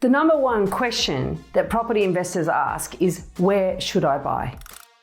The number one question that property investors ask is, where should I buy?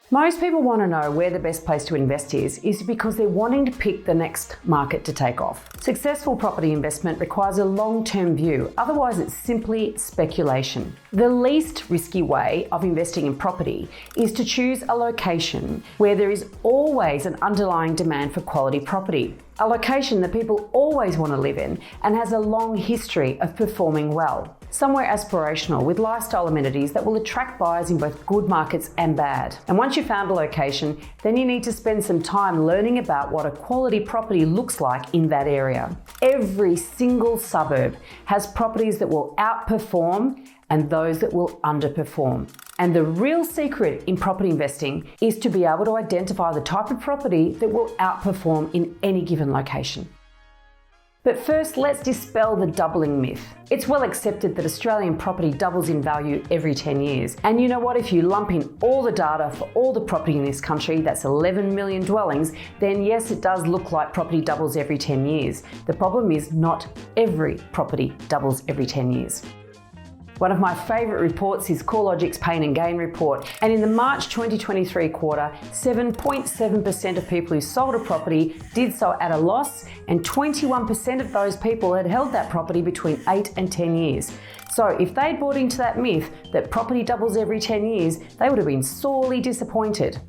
Most people want to know where the best place to invest is because they're wanting to pick the next market to take off. Successful property investment requires a long-term view, otherwise it's simply speculation. The least risky way of investing in property is to choose a location where there is always an underlying demand for quality property. A location that people always want to live in and has a long history of performing well. Somewhere aspirational with lifestyle amenities that will attract buyers in both good markets and bad. And once you've found a location, then you need to spend some time learning about what a quality property looks like in that area. Every single suburb has properties that will outperform and those that will underperform. And the real secret in property investing is to be able to identify the type of property that will outperform in any given location. But first, let's dispel the doubling myth. It's well accepted that Australian property doubles in value every 10 years. And you know what? If you lump in all the data for all the property in this country, that's 11 million dwellings, then yes, it does look like property doubles every 10 years. The problem is not every property doubles every 10 years. One of my favourite reports is CoreLogic's Pain and Gain report, and in the March 2023 quarter, 7.7% of people who sold a property did so at a loss, and 21% of those people had held that property between 8 and 10 years. So if they'd bought into that myth that property doubles every 10 years, they would have been sorely disappointed.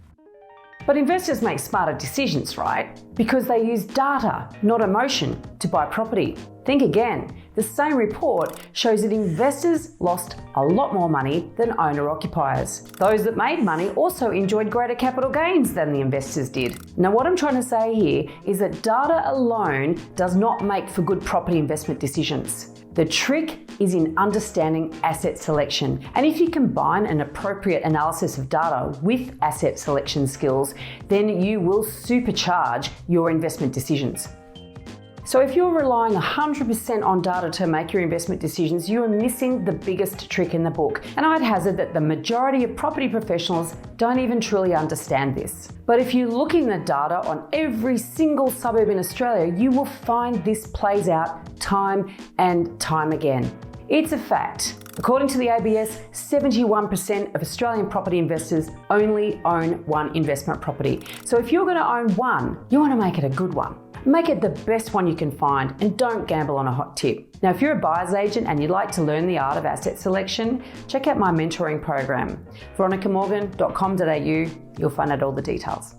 But investors make smarter decisions, right? Because they use data, not emotion, to buy property. Think again. The same report shows that investors lost a lot more money than owner-occupiers. Those that made money also enjoyed greater capital gains than the investors did. Now, what I'm trying to say here is that data alone does not make for good property investment decisions. The trick is in understanding asset selection. And if you combine an appropriate analysis of data with asset selection skills, then you will supercharge your investment decisions. So if you're relying 100% on data to make your investment decisions, you are missing the biggest trick in the book. And I'd hazard that the majority of property professionals don't even truly understand this. But if you look in the data on every single suburb in Australia, you will find this plays out time and time again. It's a fact. According to the ABS, 71% of Australian property investors only own one investment property. So if you're going to own one, you want to make it a good one. Make it the best one you can find and don't gamble on a hot tip. Now, if you're a buyer's agent and you'd like to learn the art of asset selection, check out my mentoring program, veronicamorgan.com.au. You'll find out all the details.